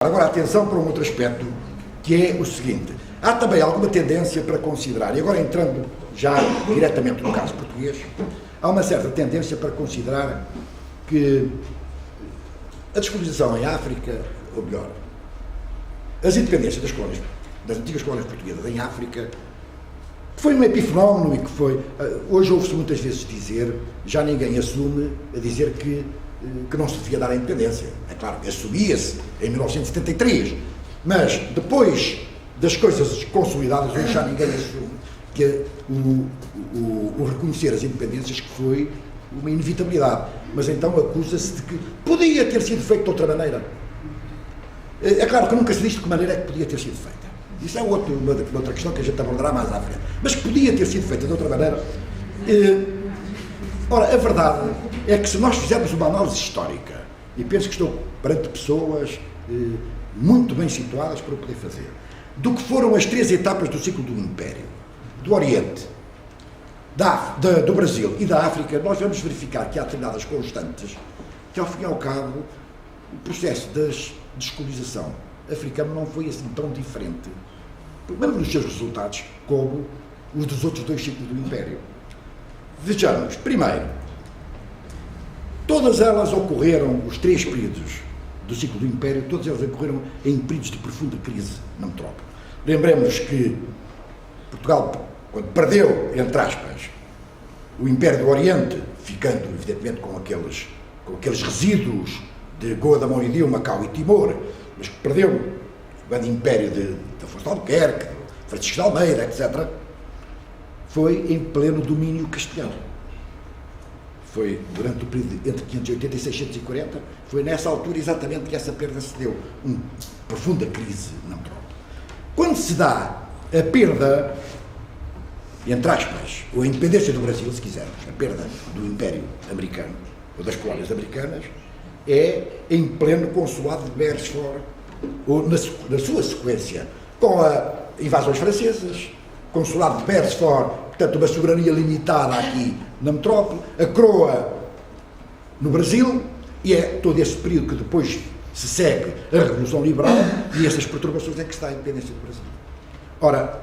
Agora, atenção para um outro aspecto, que é o seguinte. Há também alguma tendência para considerar, e agora entrando já diretamente no caso português, há uma certa tendência para considerar que a descolonização em África, ou melhor, as independências das colónias, das antigas colónias portuguesas em África, foi um epifenómeno e que foi... Hoje ouve-se muitas vezes dizer, já ninguém assume a dizer que não se devia dar a independência. É claro que assumia-se em 1973, mas depois das coisas consolidadas, hoje já ninguém assume que o reconhecer as independências que foi uma inevitabilidade. Mas então acusa-se de que podia ter sido feito de outra maneira. É claro que nunca se diz de que maneira é que podia ter sido feita. Isso é outra questão que a gente abordará mais à frente. Mas que podia ter sido feita de outra maneira. Ora, a verdade é que se nós fizermos uma análise histórica, e penso que estou perante pessoas muito bem situadas para o poder fazer, do que foram as três etapas do ciclo do Império, do Oriente, do Brasil e da África, nós vamos verificar que há determinadas constantes que, ao fim e ao cabo, o processo da descolonização africana não foi assim tão diferente, pelo menos nos seus resultados, como os dos outros dois ciclos do Império. Vejamos, primeiro, todas elas ocorreram, os três períodos do ciclo do Império, todas elas ocorreram em períodos de profunda crise na metrópole. Lembremos que Portugal, quando perdeu, entre aspas, o Império do Oriente, ficando, evidentemente, com aqueles resíduos de Goa da Mão e Dio, Macau e Timor, mas que perdeu o grande Império de Afonso de Albuquerque, Francisco de Almeida, etc., foi em pleno domínio castelhano. Foi durante o período entre 580 e 640, foi nessa altura exatamente que essa perda se deu, uma profunda crise na metrópole. Quando se dá a perda, entre aspas, ou a independência do Brasil, se quisermos, a perda do Império Americano, ou das colónias americanas, é em pleno consulado de Beresford, ou na sua sequência, com as invasões francesas, consulado de Beresford, portanto uma soberania limitada aqui na metrópole, a coroa no Brasil, e é todo esse período que depois se segue a Revolução Liberal, e essas perturbações é que se dá a independência do Brasil. Ora,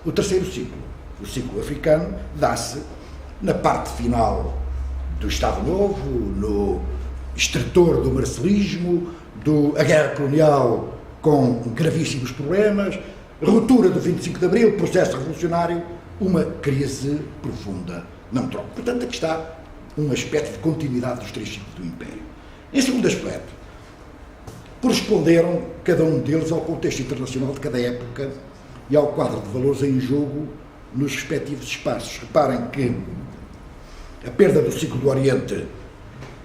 o terceiro ciclo, o ciclo africano, dá-se na parte final do Estado Novo, no extrator do marcelismo, a guerra colonial com gravíssimos problemas, ruptura do 25 de Abril, processo revolucionário, uma crise profunda na metrópole. Portanto, aqui está um aspecto de continuidade dos três ciclos do Império. Em segundo aspecto, corresponderam cada um deles ao contexto internacional de cada época e ao quadro de valores em jogo nos respectivos espaços. Reparem que a perda do ciclo do Oriente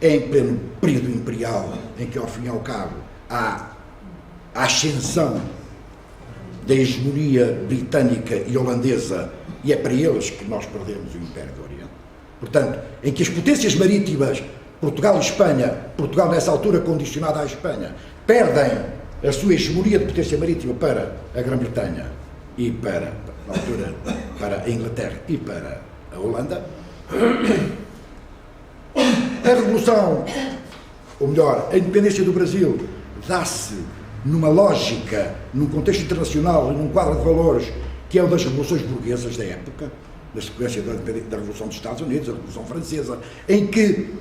é em pleno período imperial, em que, ao fim e ao cabo, há a ascensão da hegemonia britânica e holandesa, e é para eles que nós perdemos o Império do Oriente. Portanto, em que as potências marítimas, Portugal e Espanha, Portugal nessa altura condicionada à Espanha, perdem a sua hegemonia de potência marítima para a Grã-Bretanha e na altura, para a Inglaterra e para a Holanda. A Revolução, ou melhor, a independência do Brasil dá-se numa lógica, num contexto internacional e num quadro de valores que é o das revoluções burguesas da época, na sequência da Revolução dos Estados Unidos, a Revolução Francesa, em que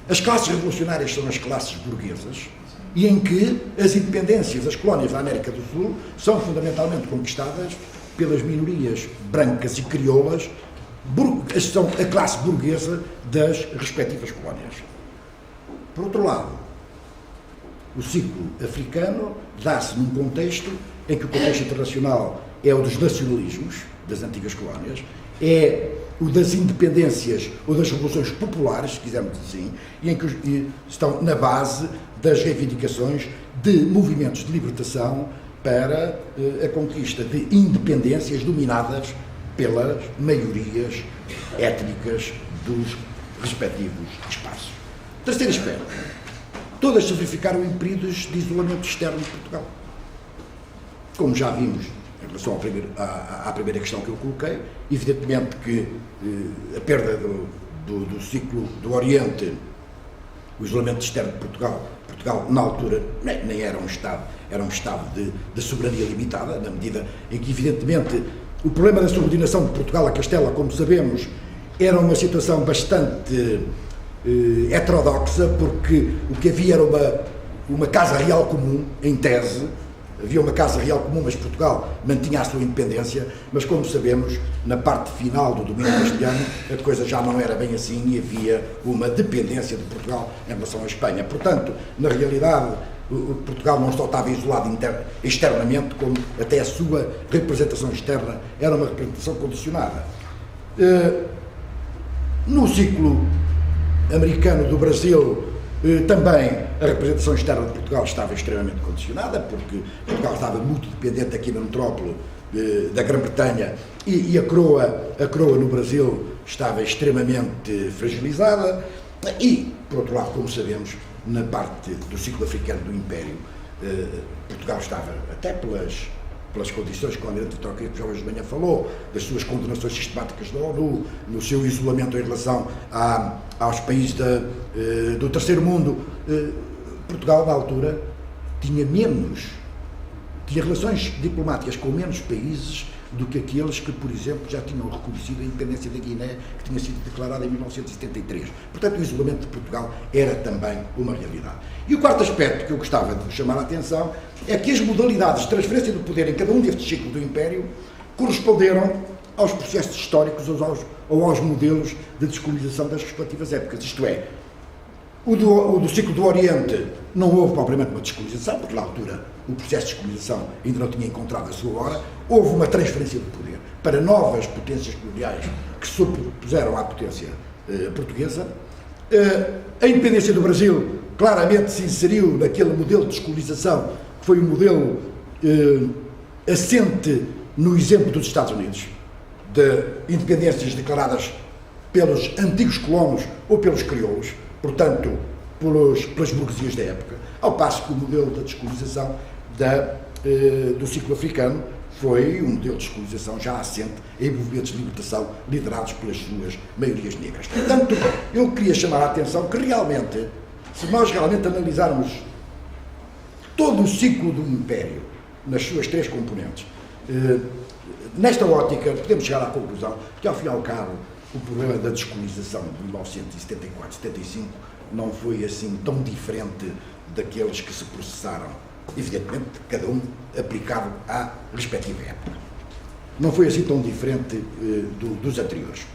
as classes revolucionárias são as classes burguesas e em que as independências das colónias da América do Sul são fundamentalmente conquistadas pelas minorias brancas e crioulas, são a classe burguesa das respectivas colónias. Por outro lado, o ciclo africano dá-se num contexto em que o contexto internacional é o dos nacionalismos das antigas colónias, é o das independências ou das revoluções populares, se quisermos assim, e em que estão na base das reivindicações de movimentos de libertação para a conquista de independências dominadas pelas maiorias étnicas dos respectivos espaços. Terceiro aspecto. Todas se verificaram em períodos de isolamento externo de Portugal. Como já vimos em relação à primeira questão que eu coloquei, evidentemente que a perda do ciclo do Oriente, o isolamento externo de Portugal Portugal, na altura, nem era um Estado, era um Estado de soberania limitada, na medida em que, evidentemente, o problema da subordinação de Portugal a Castela, como sabemos, era uma situação bastante heterodoxa, porque o que havia era uma casa real comum, em tese. Havia uma casa real comum, mas Portugal mantinha a sua independência, mas como sabemos, na parte final do domínio castelhano, a coisa já não era bem assim e havia uma dependência de Portugal em relação à Espanha. Portanto, na realidade, Portugal não só estava isolado externamente, como até a sua representação externa era uma representação condicionada. No ciclo americano do Brasil, também a representação externa de Portugal estava extremamente condicionada, porque Portugal estava muito dependente aqui na metrópole da Grã-Bretanha e a coroa no Brasil estava extremamente fragilizada e, por outro lado, como sabemos, na parte do ciclo africano do Império, Portugal estava, até pelas condições que o Almirante Vitor Quirino, que já hoje de manhã falou, das suas condenações sistemáticas da ONU, no seu isolamento em relação aos países do terceiro mundo, Portugal, na altura, tinha relações diplomáticas com menos países do que aqueles que, por exemplo, já tinham reconhecido a independência da Guiné, que tinha sido declarada em 1973. Portanto, o isolamento de Portugal era também uma realidade. E o quarto aspecto que eu gostava de chamar a atenção é que as modalidades de transferência do poder em cada um destes ciclos do Império corresponderam aos processos históricos ou aos modelos de descolonização das respectivas épocas. Isto é, o do ciclo do Oriente não houve propriamente uma descolonização, porque na altura o processo de descolonização ainda não tinha encontrado a sua hora. Houve uma transferência de poder para novas potências coloniais que se sobrepuseram à potência portuguesa. A independência do Brasil claramente se inseriu naquele modelo de descolonização que foi um modelo assente no exemplo dos Estados Unidos, de independências declaradas pelos antigos colonos ou pelos crioulos, portanto, pelas burguesias da época, ao passo que o modelo da descolonização do ciclo africano foi um modelo de descolonização já assente em movimentos de libertação liderados pelas suas maiorias negras. Portanto, eu queria chamar a atenção que realmente, se nós realmente analisarmos todo o ciclo do Império, nas suas três componentes, nesta ótica, podemos chegar à conclusão que, ao fim e ao cabo, o problema da descolonização de 1974-75 não foi assim tão diferente daqueles que se processaram, evidentemente, cada um aplicado à respectiva época. Não foi assim tão diferente dos anteriores.